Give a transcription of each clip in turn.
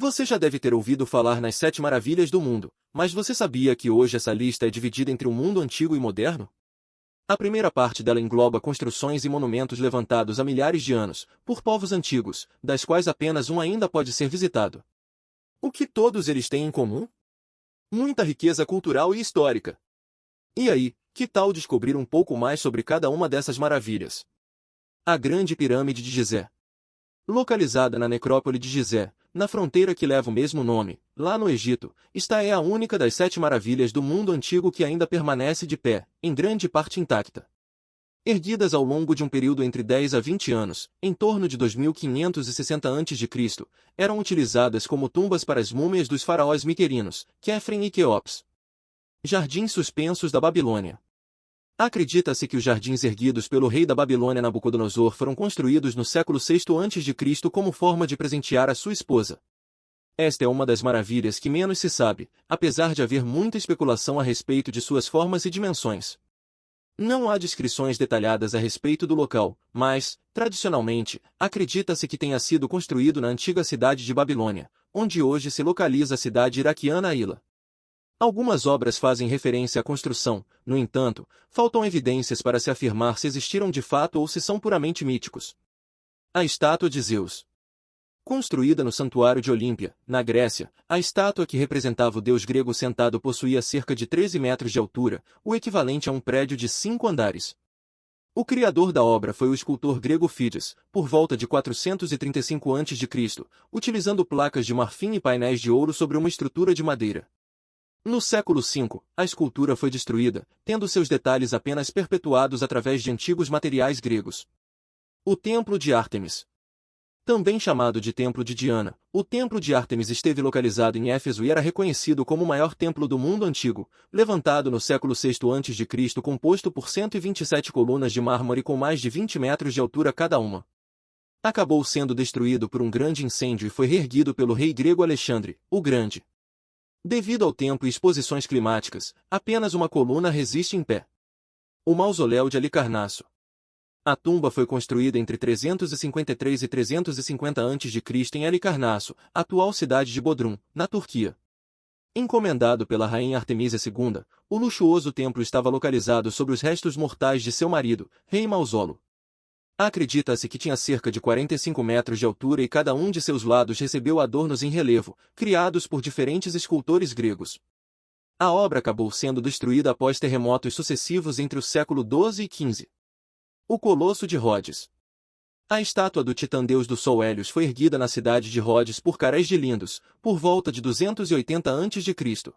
Você já deve ter ouvido falar nas 7 maravilhas do mundo, mas você sabia que hoje essa lista é dividida entre o mundo antigo e moderno? A primeira parte dela engloba construções e monumentos levantados há milhares de anos, por povos antigos, das quais apenas um ainda pode ser visitado. O que todos eles têm em comum? Muita riqueza cultural e histórica. E aí, que tal descobrir um pouco mais sobre cada uma dessas maravilhas? A Grande Pirâmide de Gizé. Localizada na necrópole de Gizé, na fronteira que leva o mesmo nome, lá no Egito, esta é a única das 7 maravilhas do mundo antigo que ainda permanece de pé, em grande parte intacta. Erguidas ao longo de um período entre 10 a 20 anos, em torno de 2560 a.C., eram utilizadas como tumbas para as múmias dos faraós miquerinos, Quefren e Queops. Jardins suspensos da Babilônia. Acredita-se que os jardins erguidos pelo rei da Babilônia Nabucodonosor foram construídos no século VI a.C. como forma de presentear a sua esposa. Esta é uma das maravilhas que menos se sabe, apesar de haver muita especulação a respeito de suas formas e dimensões. Não há descrições detalhadas a respeito do local, mas, tradicionalmente, acredita-se que tenha sido construído na antiga cidade de Babilônia, onde hoje se localiza a cidade iraquiana Hila. Algumas obras fazem referência à construção, no entanto, faltam evidências para se afirmar se existiram de fato ou se são puramente míticos. A estátua de Zeus. Construída no Santuário de Olímpia, na Grécia, a estátua que representava o deus grego sentado possuía cerca de 13 metros de altura, o equivalente a um prédio de 5 andares. O criador da obra foi o escultor grego Fídias, por volta de 435 a.C., utilizando placas de marfim e painéis de ouro sobre uma estrutura de madeira. No século V, a escultura foi destruída, tendo seus detalhes apenas perpetuados através de antigos materiais gregos. O Templo de Ártemis. Também chamado de Templo de Diana, o Templo de Ártemis esteve localizado em Éfeso e era reconhecido como o maior templo do mundo antigo, levantado no século VI a.C. composto por 127 colunas de mármore com mais de 20 metros de altura cada uma. Acabou sendo destruído por um grande incêndio e foi reerguido pelo rei grego Alexandre, o Grande. Devido ao tempo e exposições climáticas, apenas uma coluna resiste em pé. O Mausoléu de Halicarnasso. A tumba foi construída entre 353 e 350 a.C. em Halicarnasso, atual cidade de Bodrum, na Turquia. Encomendado pela rainha Artemísia II, o luxuoso templo estava localizado sobre os restos mortais de seu marido, rei Mausolo. Acredita-se que tinha cerca de 45 metros de altura e cada um de seus lados recebeu adornos em relevo, criados por diferentes escultores gregos. A obra acabou sendo destruída após terremotos sucessivos entre o século XII e XV. O Colosso de Rhodes. A estátua do titã-deus do Sol Hélios foi erguida na cidade de Rhodes por Carés de Lindos, por volta de 280 a.C.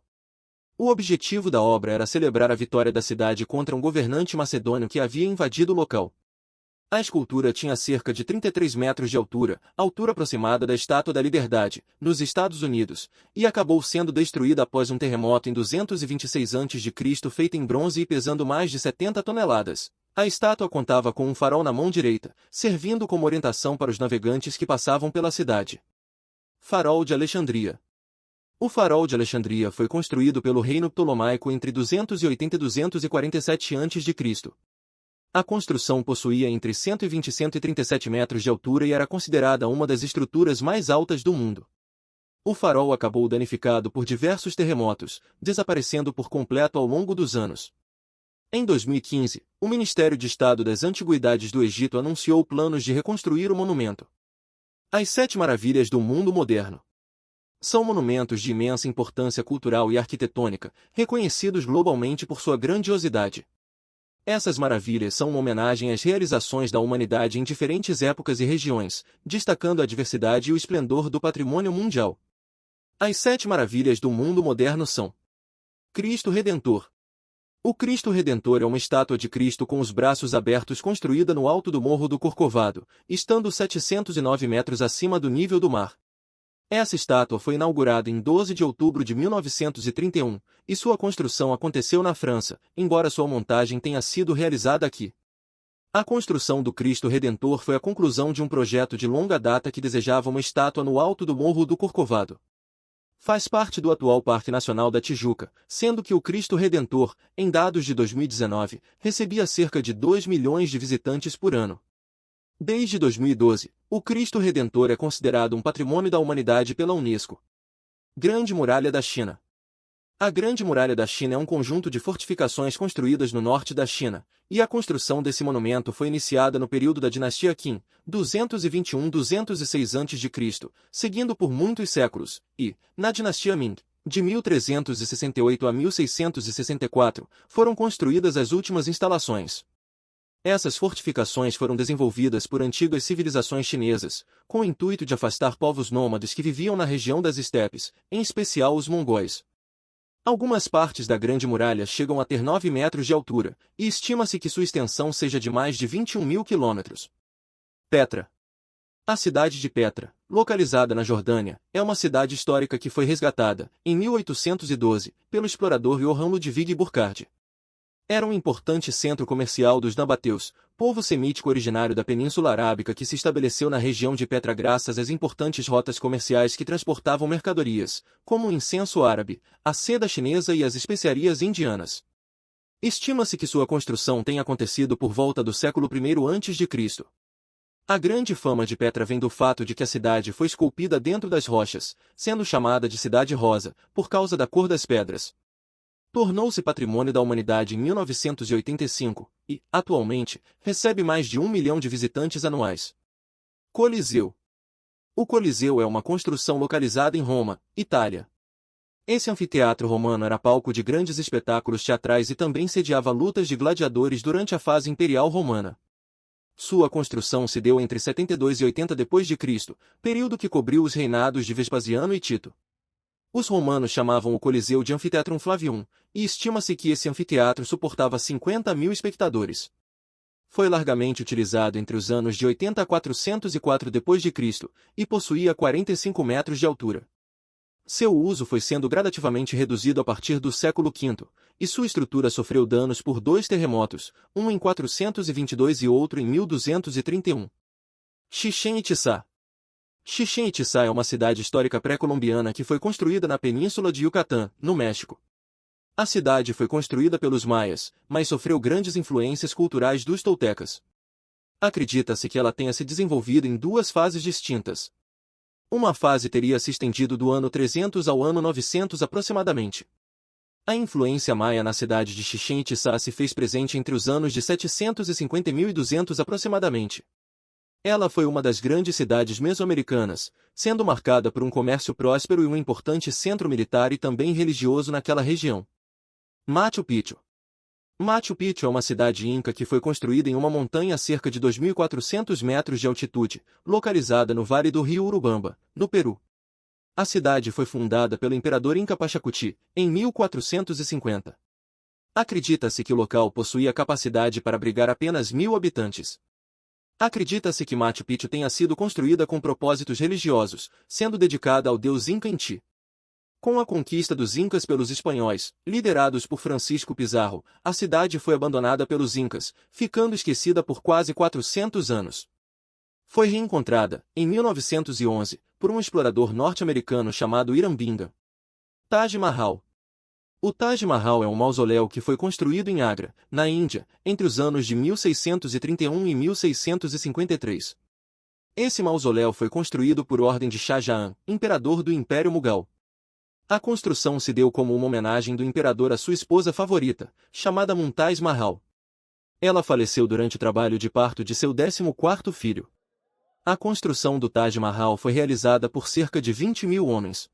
O objetivo da obra era celebrar a vitória da cidade contra um governante macedônio que havia invadido o local. A escultura tinha cerca de 33 metros de altura aproximada da Estátua da Liberdade, nos Estados Unidos, e acabou sendo destruída após um terremoto em 226 a.C. feita em bronze e pesando mais de 70 toneladas. A estátua contava com um farol na mão direita, servindo como orientação para os navegantes que passavam pela cidade. Farol de Alexandria. O Farol de Alexandria foi construído pelo reino Ptolomaico entre 280 e 247 a.C. A construção possuía entre 120 e 137 metros de altura e era considerada uma das estruturas mais altas do mundo. O farol acabou danificado por diversos terremotos, desaparecendo por completo ao longo dos anos. Em 2015, o Ministério de Estado das Antiguidades do Egito anunciou planos de reconstruir o monumento. As 7 maravilhas do mundo moderno. São monumentos de imensa importância cultural e arquitetônica, reconhecidos globalmente por sua grandiosidade. Essas maravilhas são uma homenagem às realizações da humanidade em diferentes épocas e regiões, destacando a diversidade e o esplendor do patrimônio mundial. As 7 maravilhas do mundo moderno são: Cristo Redentor. O Cristo Redentor é uma estátua de Cristo com os braços abertos construída no alto do Morro do Corcovado, estando 709 metros acima do nível do mar. Essa estátua foi inaugurada em 12 de outubro de 1931, e sua construção aconteceu na França, embora sua montagem tenha sido realizada aqui. A construção do Cristo Redentor foi a conclusão de um projeto de longa data que desejava uma estátua no alto do Morro do Corcovado. Faz parte do atual Parque Nacional da Tijuca, sendo que o Cristo Redentor, em dados de 2019, recebia cerca de 2 milhões de visitantes por ano. Desde 2012, O Cristo Redentor é considerado um patrimônio da humanidade pela Unesco. Grande Muralha da China. A Grande Muralha da China é um conjunto de fortificações construídas no norte da China, e a construção desse monumento foi iniciada no período da dinastia Qin, 221-206 a.C., seguindo por muitos séculos, e, na dinastia Ming, de 1368 a 1664, foram construídas as últimas instalações. Essas fortificações foram desenvolvidas por antigas civilizações chinesas, com o intuito de afastar povos nômades que viviam na região das estepes, em especial os mongóis. Algumas partes da Grande Muralha chegam a ter 9 metros de altura, e estima-se que sua extensão seja de mais de 21.000 quilômetros. Petra. A cidade de Petra, localizada na Jordânia, é uma cidade histórica que foi resgatada, em 1812, pelo explorador Johann Ludwig Burckhardt. Era um importante centro comercial dos nabateus, povo semítico originário da Península Arábica que se estabeleceu na região de Petra graças às importantes rotas comerciais que transportavam mercadorias, como o incenso árabe, a seda chinesa e as especiarias indianas. Estima-se que sua construção tenha acontecido por volta do século I a.C. A grande fama de Petra vem do fato de que a cidade foi esculpida dentro das rochas, sendo chamada de Cidade Rosa, por causa da cor das pedras. Tornou-se patrimônio da humanidade em 1985 e, atualmente, recebe mais de 1 milhão de visitantes anuais. Coliseu. O Coliseu é uma construção localizada em Roma, Itália. Esse anfiteatro romano era palco de grandes espetáculos teatrais e também sediava lutas de gladiadores durante a fase imperial romana. Sua construção se deu entre 72 e 80 d.C., período que cobriu os reinados de Vespasiano e Tito. Os romanos chamavam o Coliseu de Amphitheatrum Flavium, e estima-se que esse anfiteatro suportava 50.000 espectadores. Foi largamente utilizado entre os anos de 80 a 404 d.C. e possuía 45 metros de altura. Seu uso foi sendo gradativamente reduzido a partir do século V, e sua estrutura sofreu danos por 2 terremotos, um em 422 e outro em 1231. Chichén Itzá. Chichén Itzá é uma cidade histórica pré-colombiana que foi construída na península de Yucatán, no México. A cidade foi construída pelos maias, mas sofreu grandes influências culturais dos toltecas. Acredita-se que ela tenha se desenvolvido em 2 fases distintas. Uma fase teria se estendido do ano 300 ao ano 900 aproximadamente. A influência maia na cidade de Chichén Itzá se fez presente entre os anos de 750 e 1200 aproximadamente. Ela foi uma das grandes cidades mesoamericanas, sendo marcada por um comércio próspero e um importante centro militar e também religioso naquela região. Machu Picchu. Machu Picchu é uma cidade inca que foi construída em uma montanha a cerca de 2.400 metros de altitude, localizada no Vale do Rio Urubamba, no Peru. A cidade foi fundada pelo imperador Inca Pachacuti, em 1450. Acredita-se que o local possuía capacidade para abrigar apenas 1.000 habitantes. Acredita-se que Machu Picchu tenha sido construída com propósitos religiosos, sendo dedicada ao deus Inca Inti. Com a conquista dos Incas pelos espanhóis, liderados por Francisco Pizarro, a cidade foi abandonada pelos Incas, ficando esquecida por quase 400 anos. Foi reencontrada, em 1911, por um explorador norte-americano chamado Irambinga. Taj Mahal. O Taj Mahal é um mausoléu que foi construído em Agra, na Índia, entre os anos de 1631 e 1653. Esse mausoléu foi construído por ordem de Shah Jahan, imperador do Império Mughal. A construção se deu como uma homenagem do imperador à sua esposa favorita, chamada Mumtaz Mahal. Ela faleceu durante o trabalho de parto de seu 14º filho. A construção do Taj Mahal foi realizada por cerca de 20.000 homens.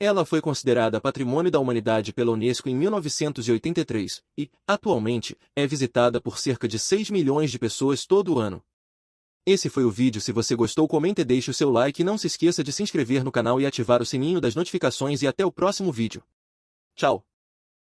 Ela foi considerada Patrimônio da Humanidade pela Unesco em 1983 e, atualmente, é visitada por cerca de 6 milhões de pessoas todo ano. Esse foi o vídeo. Se você gostou, comente e deixe o seu like e não se esqueça de se inscrever no canal e ativar o sininho das notificações e até o próximo vídeo. Tchau!